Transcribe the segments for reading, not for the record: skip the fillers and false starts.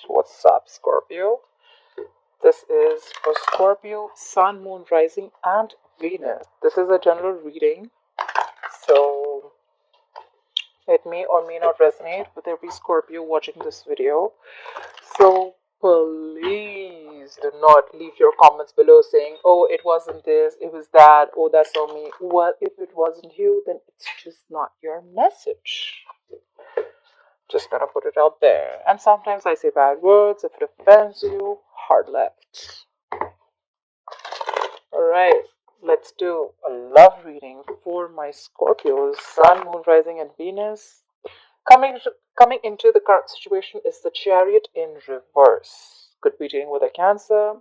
What's up, Scorpio? This is for Scorpio, Sun, Moon, Rising, and Venus. This is a general reading, so it may or may not resonate with every Scorpio watching this video. So please do not leave your comments below saying, oh, it wasn't this, it was that, oh, that's on me. Well, if it wasn't you, then it's just not your message. Just gonna put it out there. And sometimes I say bad words. If it offends you, hard left. Alright, let's do a love reading for my Scorpios, Sun, Moon, Rising, and Venus. Coming into the current situation is the Chariot in reverse. Could be dealing with a Cancer.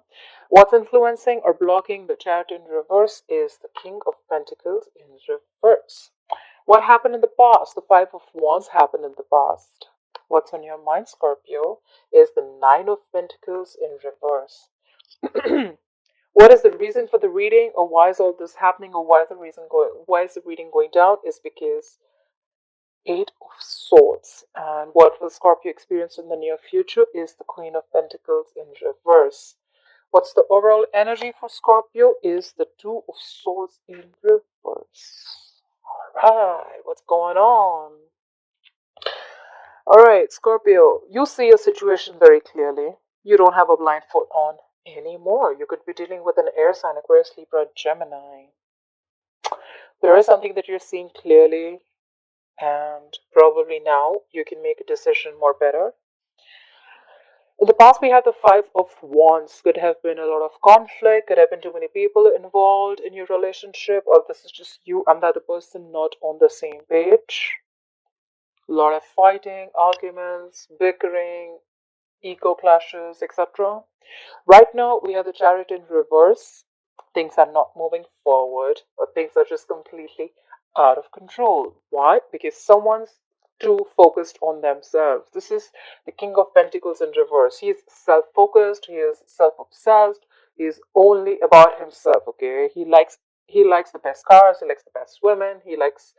What's influencing or blocking the Chariot in reverse is the King of Pentacles in reverse. What happened in the past? The Five of Wands happened in the past. What's on your mind, Scorpio, is the Nine of Pentacles in reverse. What is the reason for the reading, or why is all this happening, or why is the reading going down? Is because Eight of Swords, and what will Scorpio experience in the near future is the Queen of Pentacles in reverse. What's the overall energy for Scorpio is the Two of Swords in reverse. Alright, what's going on? Alright, Scorpio, you see your situation very clearly. You don't have a blindfold on anymore. You could be dealing with an air sign, Aquarius, Libra, Gemini. There is something that you're seeing clearly, and probably now you can make a decision more better. In the past, we had the Five of Wands. Could have been a lot of conflict, could have been too many people involved in your relationship, or this is just you and the other person not on the same page. A lot of fighting, arguments, bickering, ego clashes, etc. Right now, we have the Chariot in reverse. Things are not moving forward, or things are just completely out of control. Why? Because someone's too focused on themselves. This is the King of Pentacles in reverse. He is self-focused, he is self-obsessed, he is only about himself, okay? He likes the best cars, he likes the best women, he likes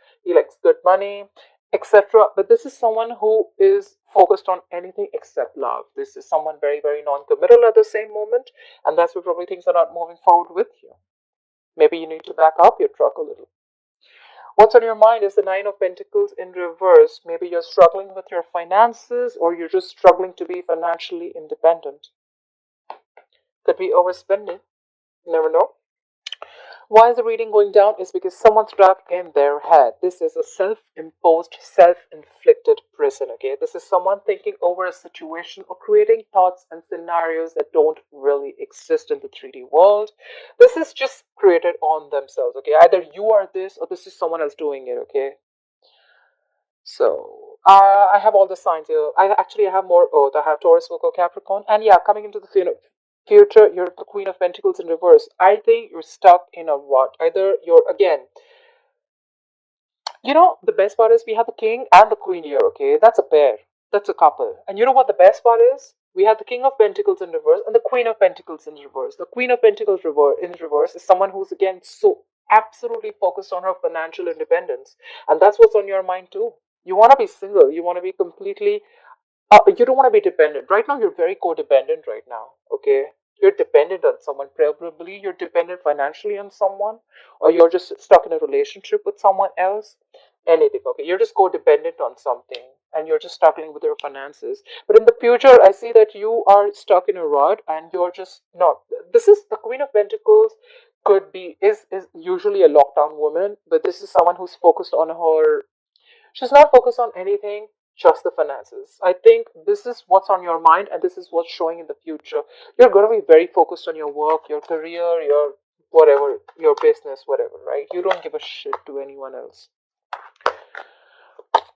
good money, etc. But this is someone who is focused on anything except love. This is someone very, very non-committal at the same moment, and that's why probably things are not moving forward with you. Maybe you need to back up your truck a little. What's on your mind is the Nine of Pentacles in reverse. Maybe you're struggling with your finances, or you're just struggling to be financially independent. Could be overspending. You never know. Why is the reading going down? Is because someone's trapped in their head. This is a self-imposed, self-inflicted prison, okay? This is someone thinking over a situation or creating thoughts and scenarios that don't really exist in the 3D world. This is just created on themselves, okay? Either you are this, or this is someone else doing it, okay? So, I have all the signs here. I have more Earth. I have Taurus, Virgo, Capricorn. And yeah, coming into the future, you're the Queen of Pentacles in reverse. I think you're stuck in a rut. Either you're, again, the best part is we have the King and the Queen here, okay? That's a pair. That's a couple. And you know what the best part is? We have the King of Pentacles in reverse and the Queen of Pentacles in reverse. The Queen of Pentacles in reverse is someone who's, again, so absolutely focused on her financial independence. And that's what's on your mind too. You want to be single. You want to be completely you don't want to be dependent. Right now, you're very codependent right now, okay? You're dependent on someone. Probably you're dependent financially on someone, or you're just stuck in a relationship with someone else. Anything, okay? You're just codependent on something, and you're just struggling with your finances. But in the future, I see that you are stuck in a rut, and you're just not. This is the Queen of Pentacles. Is usually a lockdown woman, but this is someone who's focused on her. She's not focused on anything, just the finances. I think this is what's on your mind, and this is what's showing in the future. You're going to be very focused on your work, your career, your whatever, your business, whatever, right? You don't give a shit to anyone else.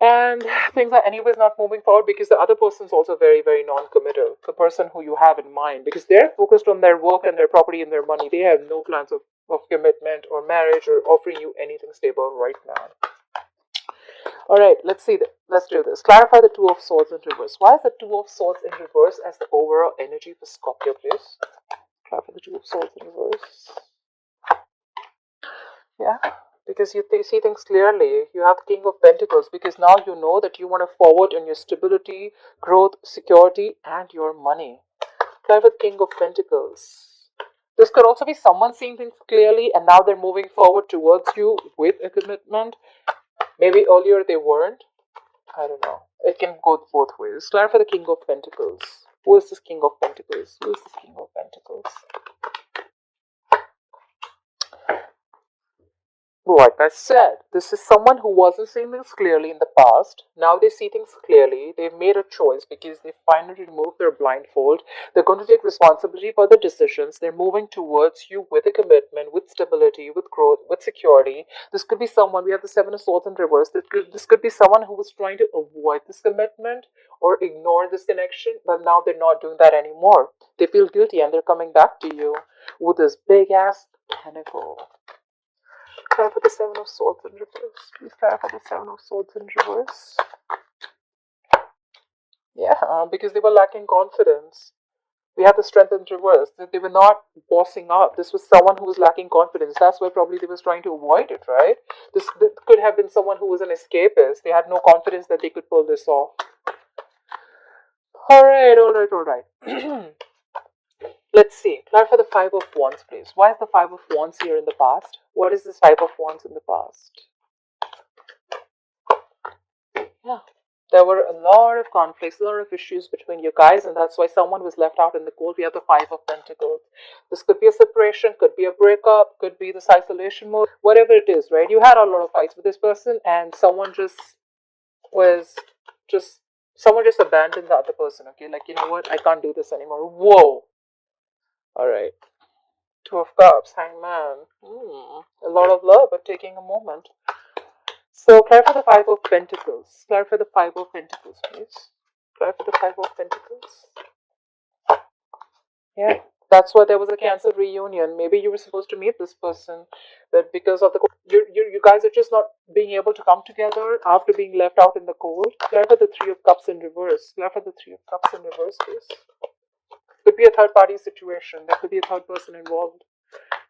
And things are anyways not moving forward because the other person's also very, very non-committal. The person who you have in mind, because they're focused on their work and their property and their money. They have no plans of commitment or marriage or offering you anything stable right now. Alright, let's see that. Let's do this. Clarify the Two of Swords in reverse. Why is the Two of Swords in reverse as the overall energy for Scorpio, please? Clarify the Two of Swords in reverse. Yeah. because you see things clearly. You have the King of Pentacles because now you know that you want to forward in your stability, growth, security, and your money. Play with King of Pentacles. This could also be someone seeing things clearly and now they're moving forward towards you with a commitment. Maybe earlier they weren't. I don't know. It can go both ways. Clarify the King of Pentacles. Who is this King of Pentacles? Who is this King of Pentacles? Like I said, this is someone who wasn't seeing things clearly in the past. Now they see things clearly. They've made a choice because they finally removed their blindfold. They're going to take responsibility for their decisions. They're moving towards you with a commitment, with stability, with growth, with security. This could be someone, we have the Seven of Swords in reverse. This could be someone who was trying to avoid this commitment or ignore this connection, but now they're not doing that anymore. They feel guilty and they're coming back to you with this big ass pentacle. Clarify the Seven of Swords in reverse. Please clarify the Seven of Swords in reverse. Yeah, because they were lacking confidence. We have the Strength in reverse. They were not bossing up. This was someone who was lacking confidence. That's why probably they was trying to avoid it, right? This could have been someone who was an escapist. They had no confidence that they could pull this off. Alright. Let's see. Clarify the Five of Wands, please. Why is the Five of Wands here in the past? What is this Five of Wands in the past? Yeah. There were a lot of conflicts, a lot of issues between you guys, and that's why someone was left out in the cold. We have the Five of Pentacles. This could be a separation, could be a breakup, could be this isolation mode, whatever it is, right? You had a lot of fights with this person, and someone just abandoned the other person, okay? Like, you know what? I can't do this anymore. Whoa. Alright. Two of Cups, Hangman. A lot of love, but taking a moment. So, clarify the Five of Pentacles. Clarify the Five of Pentacles, please. Clarify the Five of Pentacles. Yeah, that's why there was a Cancer reunion. Maybe you were supposed to meet this person, but because of the you guys are just not being able to come together after being left out in the cold. Clarify the Three of Cups in reverse. Clarify the Three of Cups in reverse, please. Could be a third party situation. There could be a third person involved.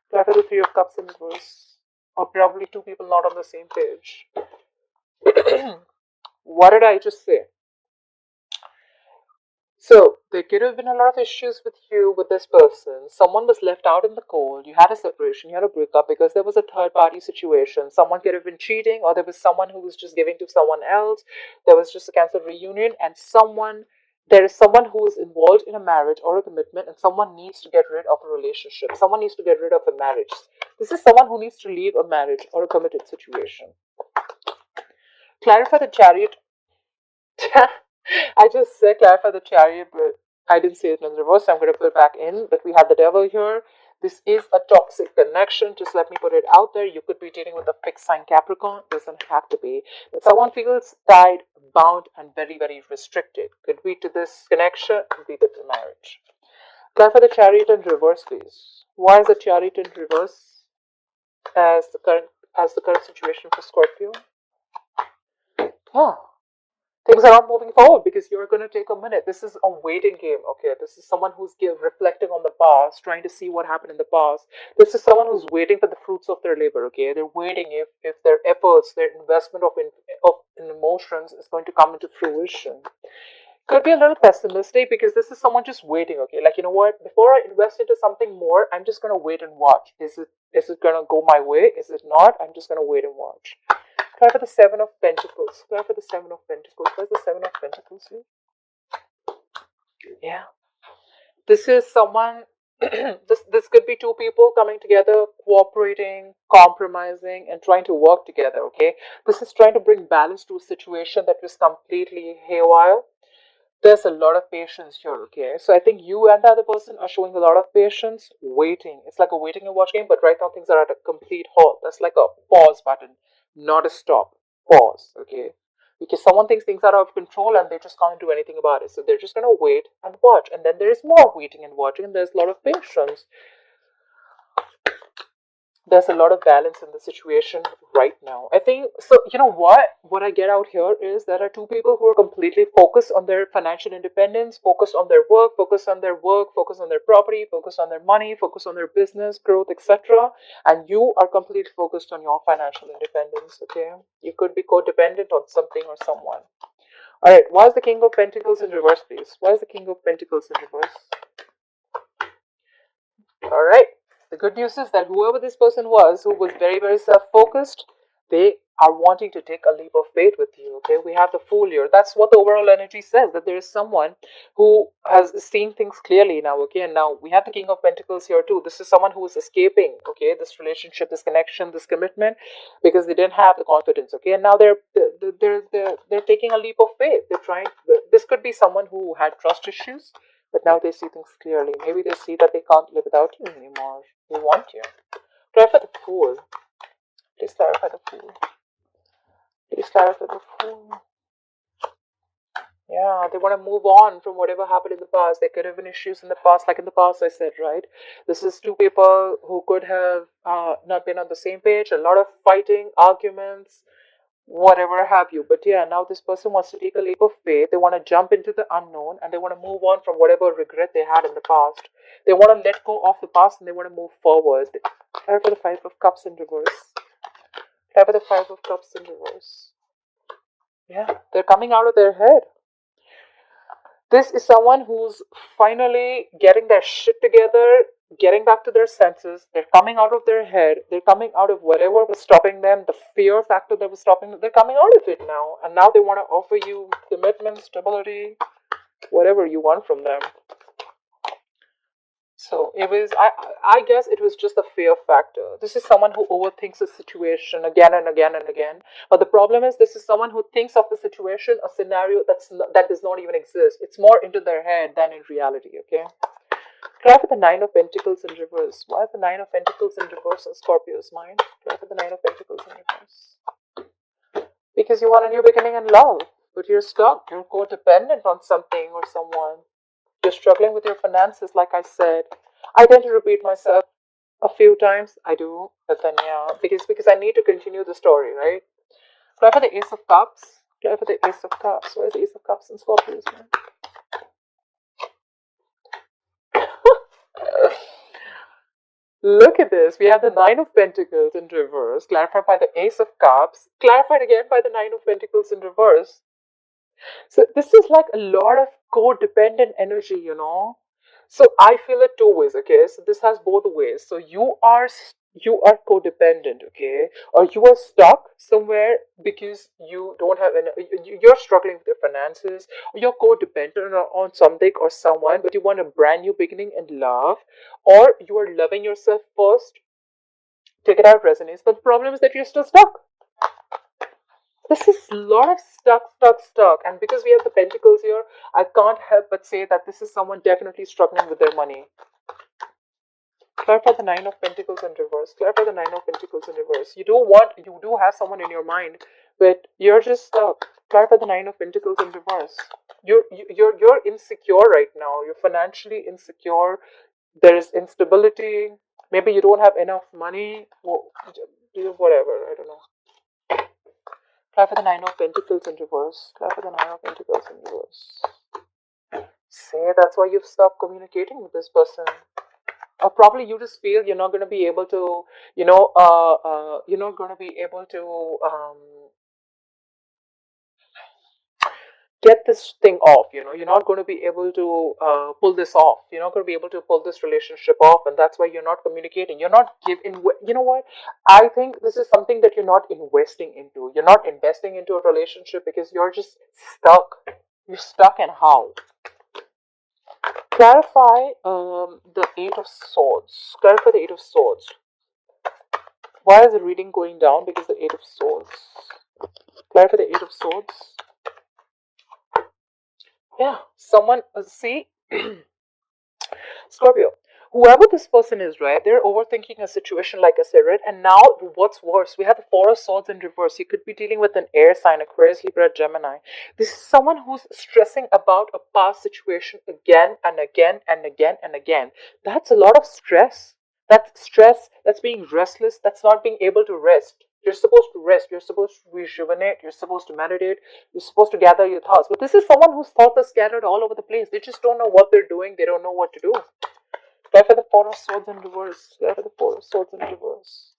Clarify the Three of Cups in reverse. Or probably two people not on the same page. What did I just say? So, there could have been a lot of issues with you, with this person. Someone was left out in the cold. You had a separation, you had a breakup because there was a third party situation. Someone could have been cheating, or there was someone who was just giving to someone else. There was just a Cancer reunion, and there is someone who is involved in a marriage or a commitment, and someone needs to get rid of a relationship. Someone needs to get rid of a marriage. This is someone who needs to leave a marriage or a committed situation. Clarify the Chariot. I just said clarify the Chariot, but I didn't say it in reverse, so I'm going to put it back in. But we have the Devil here. This is a toxic connection. Just let me put it out there. You could be dealing with a fixed sign Capricorn. Doesn't have to be. But someone feels tied, bound, and very, very restricted. Could be to this connection, could be to the marriage. Clarify the Chariot in reverse, please. Why is the Chariot in reverse as the current situation for Scorpio? Yeah. Things are not moving forward because you're going to take a minute. This is a waiting game, okay? This is someone who's reflecting on the past, trying to see what happened in the past. This is someone who's waiting for the fruits of their labor, okay? They're waiting if their efforts, their investment in emotions is going to come into fruition. Could be a little pessimistic because this is someone just waiting, okay? Like, you know what? Before I invest into something more, I'm just going to wait and watch. Is it going to go my way? Is it not? I'm just going to wait and watch. Clarify the Seven of Pentacles. Clarify the Seven of Pentacles. Where's the Seven of Pentacles here? Yeah. This is someone, this could be two people coming together, cooperating, compromising, and trying to work together, okay? This is trying to bring balance to a situation that was completely haywire. There's a lot of patience here, okay? So I think you and the other person are showing a lot of patience, waiting. It's like a waiting and watch game, but right now things are at a complete halt. That's like a pause button, not a stop. Pause, okay? Because someone thinks things are out of control and they just can't do anything about it. So they're just going to wait and watch. And then there is more waiting and watching, and there's a lot of patience. There's a lot of balance in the situation right now. I think so. You know what I get out here is there are two people who are completely focused on their financial independence, focused on their work, focused on their work, focused on their property, focused on their money, focused on their business growth, etc. And you are completely focused on your financial independence. Okay, you could be codependent on something or someone. All right, why is the King of Pentacles in reverse, please? Why is the King of Pentacles in reverse? All right. The good news is that whoever this person was, who was very, very self-focused, they are wanting to take a leap of faith with you. Okay, we have the Fool here. That's what the overall energy says. That there is someone who has seen things clearly now. Okay, and now we have the King of Pentacles here too. This is someone who is escaping. Okay, this relationship, this connection, this commitment, because they didn't have the confidence. Okay, and now they're taking a leap of faith. They're trying. This could be someone who had trust issues, but now they see things clearly. Maybe they see that they can't live without you anymore. They want you. Clarify the Fool. Please clarify the Fool. Please clarify the Fool. Yeah, they want to move on from whatever happened in the past. There could have been issues in the past, like in the past I said, right? This is two people who could have not been on the same page, a lot of fighting, arguments, whatever have you. But yeah, now this person wants to take a leap of faith. They want to jump into the unknown and they want to move on from whatever regret they had in the past. They want to let go of the past and they want to move forward. Try for the Five of Cups in reverse. Try for the Five of Cups in reverse. Yeah, they're coming out of their head. This is someone who's finally getting their shit together, getting back to their senses. They're coming out of their head. They're coming out of whatever was stopping them, the fear factor that was stopping them. They're coming out of it now. And now they want to offer you commitment, stability, whatever you want from them. So it was, I guess it was just a fear factor. This is someone who overthinks a situation again and again and again. But the problem is, this is someone who thinks of the situation, a scenario that does not even exist. It's more into their head than in reality, okay? Try for the Nine of Pentacles in reverse. Why is the Nine of Pentacles in reverse in Scorpio's mind? Try for the Nine of Pentacles in reverse. Because you want a new beginning in love, but you're stuck. You're codependent on something or someone. You're struggling with your finances, like I said. I tend to repeat myself a few times. I do, but then yeah, because I need to continue the story, right? Try for the Ace of Cups. Try for the Ace of Cups. Where's the Ace of Cups in Scorpio's mind? Look at this. We have the Nine of Pentacles in reverse, clarified by the Ace of Cups, clarified again by the Nine of Pentacles in reverse. So this is like a lot of codependent energy, you know. So I feel it two ways, okay? So this has both ways. So you are codependent, okay? Or you are stuck somewhere because you don't have you're struggling with your finances, or you're codependent on something or someone, but you want a brand new beginning in love, or you are loving yourself first. Take it out resonates, but the problem is that you're still stuck. This is a lot of stuck. And because we have the pentacles here, I can't help but say that this is someone definitely struggling with their money. Clarify the Nine of Pentacles in reverse. Clarify the Nine of Pentacles in reverse. You do have someone in your mind, but you're just stuck. Clarify the Nine of Pentacles in reverse. You're insecure right now. You're financially insecure. There is instability. Maybe you don't have enough money. Whatever, I don't know. Try for the Nine of Pentacles in reverse. Try for the Nine of Pentacles in reverse. Say that's why you've stopped communicating with this person. Or probably you just feel you're not going to be able to, you're not going to be able to get this thing off. You're not going to be able to pull this off. You're not going to be able to pull this relationship off, and that's why you're not communicating. You're not giving. You know what? I think this is something that you're not investing into. You're not investing into a relationship because you're just stuck. You're stuck, and how? Clarify the Eight of Swords. Clarify the Eight of Swords. Why is the reading going down? Because the Eight of Swords. Clarify the Eight of Swords. Yeah, someone, see, Scorpio, whoever this person is, right, they're overthinking a situation, like I said, right? And now, what's worse, we have the Four of Swords in reverse. You could be dealing with an air sign, Aquarius, Libra, Gemini. This is someone who's stressing about a past situation again and again and again and again. That's a lot of stress. That's stress, that's being restless, that's not being able to rest. You're supposed to rest, you're supposed to rejuvenate, you're supposed to meditate, you're supposed to gather your thoughts. But this is someone whose thoughts are scattered all over the place. They just don't know what they're doing, they don't know what to do. Try for the Four of Swords in reverse. Try for the Four of Swords in reverse.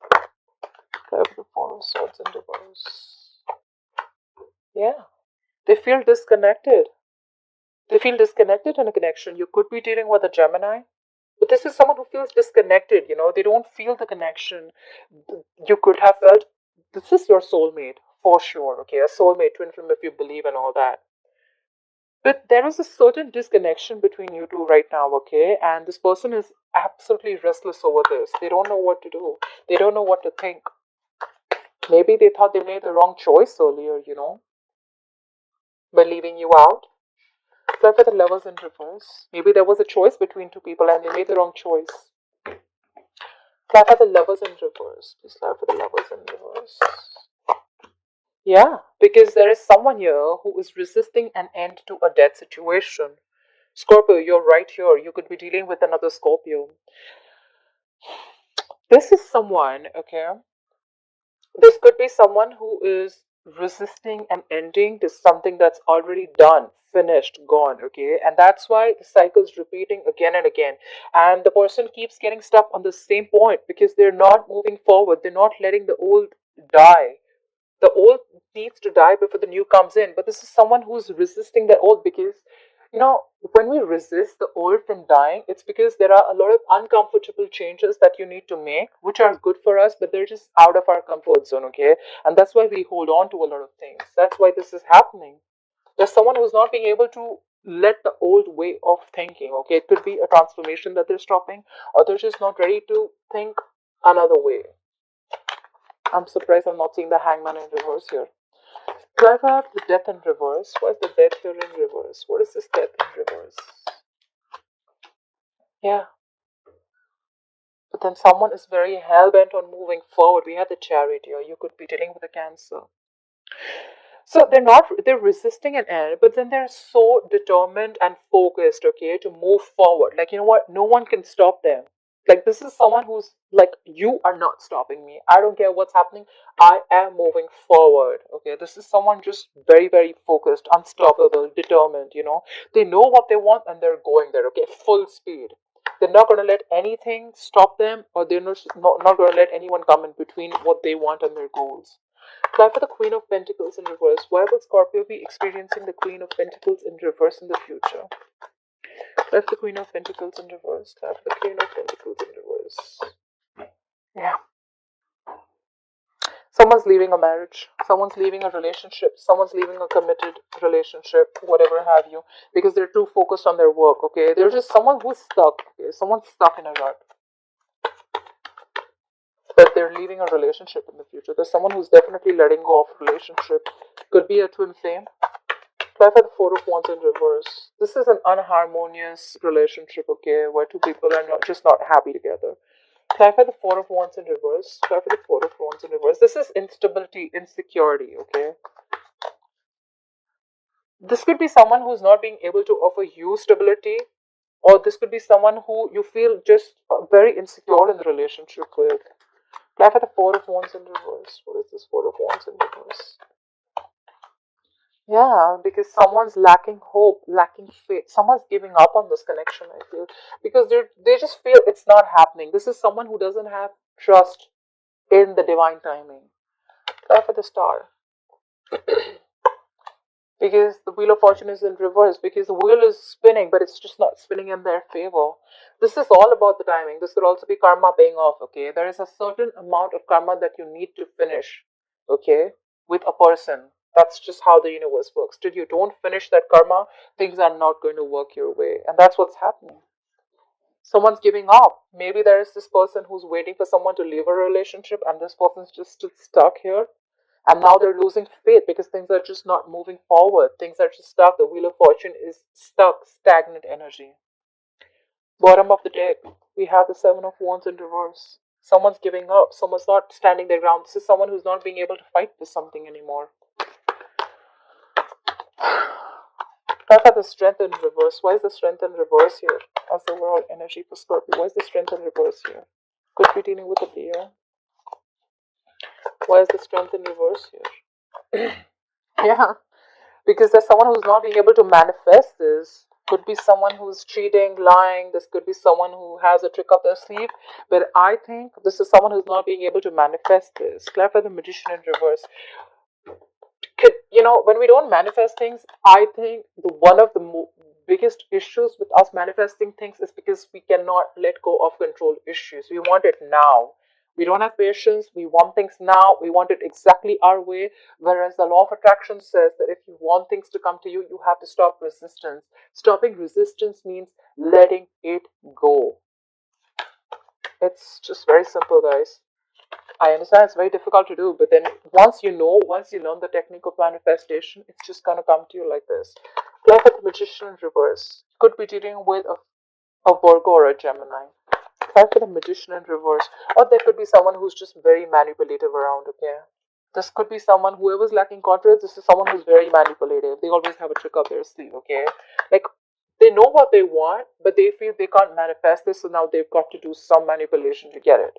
Try for the Four of Swords in reverse. Yeah. They feel disconnected. They feel disconnected in a connection. You could be dealing with a Gemini. But this is someone who feels disconnected, you know, they don't feel the connection. You could have felt this is your soulmate, for sure, okay? A soulmate, twin flame if you believe and all that. But there is a certain disconnection between you two right now, okay? And this person is absolutely restless over this. They don't know what to do, they don't know what to think. Maybe they thought they made the wrong choice earlier, you know, by leaving you out. Try for the Lovers in reverse. Maybe there was a choice between two people and they made the wrong choice. Clap for the Lovers in reverse. Please clap for the Lovers in reverse. Yeah, because there is someone here who is resisting an end to a dead situation. Scorpio, you're right here. You could be dealing with another Scorpio. This is someone, okay? This could be someone who is resisting an ending to something that's already done, finished, gone, okay? And that's why the cycle's repeating again and again. And the person keeps getting stuck on the same point because they're not moving forward. They're not letting the old die. The old needs to die before the new comes in. But this is someone who's resisting the old because, you know, when we resist the old from dying, it's because there are a lot of uncomfortable changes that you need to make, which are good for us, but they're just out of our comfort zone, okay? And that's why we hold on to a lot of things. That's why this is happening. There's someone who's not being able to let the old way of thinking, okay? It could be a transformation that they're stopping, or they're just not ready to think another way. I'm surprised I'm not seeing the Hangman in reverse here. Do I have the Death in reverse? Why is the Death here in reverse? What is this Death in reverse? Yeah. But then someone is very hell-bent on moving forward. We had the Chariot here. You could be dealing with a Cancer. So they're resisting an end, but then they're so determined and focused, okay, to move forward. Like, you know what? No one can stop them. Like, this is someone who's like, you are not stopping me. I don't care what's happening. I am moving forward, okay? This is someone just very, very focused, unstoppable, determined, you know? They know what they want and they're going there, okay? Full speed. They're not going to let anything stop them, or they're not going to let anyone come in between what they want and their goals. Try for the Queen of Pentacles in reverse. Why will Scorpio be experiencing the Queen of Pentacles in reverse in the future? Try for the Queen of Pentacles in reverse. Try for the Queen of Pentacles in reverse. Yeah. Someone's leaving a marriage. Someone's leaving a relationship. Someone's leaving a committed relationship, whatever have you, because they're too focused on their work, okay? There's just someone who's stuck, okay? Someone's stuck in a rut. But they're leaving a relationship in the future. There's someone who's definitely letting go of a relationship. Could be a twin flame. Try for the Four of Wands in reverse. This is an unharmonious relationship, okay, where two people are just not happy together. Try for the Four of Wands in reverse. Try for the Four of Wands in reverse. This is instability, insecurity, okay? This could be someone who's not being able to offer you stability, or this could be someone who you feel just very insecure in the relationship with. Try for the Four of Wands in reverse. What is this Four of Wands in reverse? Yeah, because someone's lacking hope, lacking faith. Someone's giving up on this connection, I feel. Because they just feel it's not happening. This is someone who doesn't have trust in the divine timing. Try for the Star. Because the Wheel of Fortune is in reverse. Because the wheel is spinning, but it's just not spinning in their favor. This is all about the timing. This could also be karma paying off, okay? There is a certain amount of karma that you need to finish, okay, with a person. That's just how the universe works. Till you don't finish that karma, things are not going to work your way. And that's what's happening. Someone's giving up. Maybe there is this person who's waiting for someone to leave a relationship, and this person's just stuck here. And now they're losing faith because things are just not moving forward. Things are just stuck. The Wheel of Fortune is stuck, stagnant energy. Bottom of the deck, we have the Seven of Wands in reverse. Someone's giving up. Someone's not standing their ground. This is someone who's not being able to fight for something anymore. Talk about the Strength in reverse. Why is the Strength in reverse here? As the overall energy for Scorpio. Why is the Strength in reverse here? Could be dealing with a Leo. Why is the Strength in reverse here? Yeah, because there's someone who's not being able to manifest this. Could be someone who's cheating, lying. This could be someone who has a trick up their sleeve. But I think this is someone who's not being able to manifest this. Clarify the Magician in reverse. When we don't manifest things, I think one of the biggest issues with us manifesting things is because we cannot let go of control issues. We want it now. We don't have patience. We want things now. We want it exactly our way. Whereas the law of attraction says that if you want things to come to you, you have to stop resistance. Stopping resistance means letting it go. It's just very simple, guys. I understand it's very difficult to do, but then once you learn the technique of manifestation, it's just gonna come to you like this. Like the Magician in reverse. Could be dealing with a Virgo or a Gemini. Try for the Magician in reverse. Or there could be someone who's just very manipulative around, okay? This could be someone, whoever's lacking confidence, this is someone who's very manipulative. They always have a trick up their sleeve, okay? Like, they know what they want, but they feel they can't manifest this, so now they've got to do some manipulation to get it.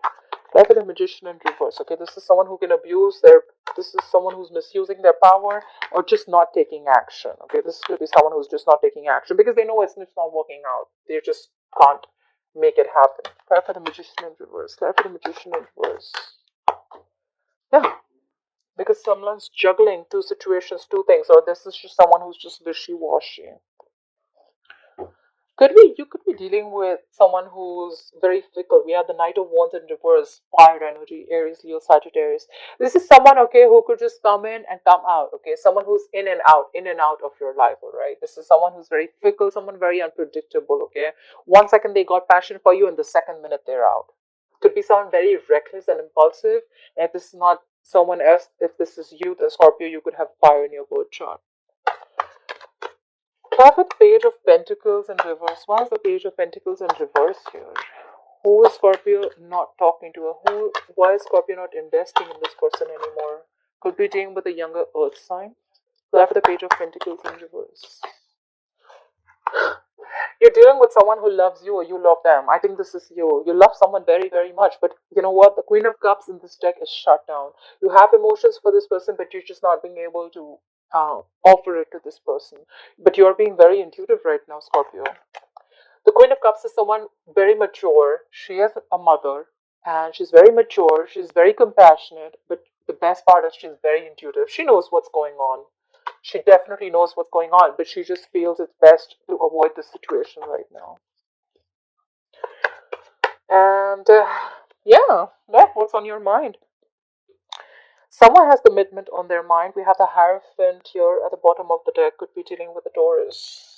Like the Magician in reverse, okay? This is someone who can this is someone who's misusing their power or just not taking action, okay? This could be someone who's just not taking action because they know it's not working out. They just can't make it happen. Try for the Magician in reverse. Try for the Magician in reverse. Yeah. Because someone's juggling two situations, two things, or this is just someone who's just wishy-washy. You could be dealing with someone who's very fickle. We have the Knight of Wands in reverse, fire energy, Aries, Leo, Sagittarius. This is someone, okay, who could just come in and come out, okay? Someone who's in and out of your life, all right? This is someone who's very fickle, someone very unpredictable, okay? 1 second they got passion for you, and the second minute they're out. Could be someone very reckless and impulsive. And if this is not someone else, if this is you, the Scorpio, you could have fire in your birth chart. Try for the Page of Pentacles in reverse. Why is the Page of Pentacles in reverse here? Who is Scorpio not talking to? Why is Scorpio not investing in this person anymore? Could be dealing with a younger earth sign. Try for the Page of Pentacles in reverse. You're dealing with someone who loves you or you love them. I think this is you. You love someone very, very much. But you know what? The Queen of Cups in this deck is shut down. You have emotions for this person, but you're just not being able to offer it to this person. But you're being very intuitive right now, Scorpio. The Queen of Cups is someone very mature. She is a mother and she's very mature. She's very compassionate. But the best part is she's very intuitive. She knows what's going on. She definitely knows what's going on, but she just feels it's best to avoid this situation right now. And yeah, what's on your mind? Someone has commitment on their mind. We have the Hierophant here at the bottom of the deck. Could be dealing with the Taurus.